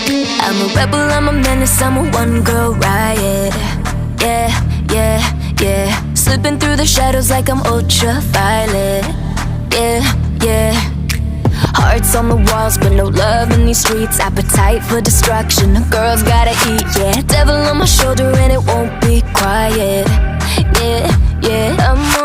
I'm a rebel, I'm a menace, I'm a one-girl riot. Yeah, yeah, yeah. Slipping through the shadows like I'm ultraviolet. Yeah, yeah. Hearts on the walls, but no love in these streets. Appetite for destruction, the girls gotta eat, yeah. Devil on my shoulder and it won't be quiet. Yeah, yeah. I'm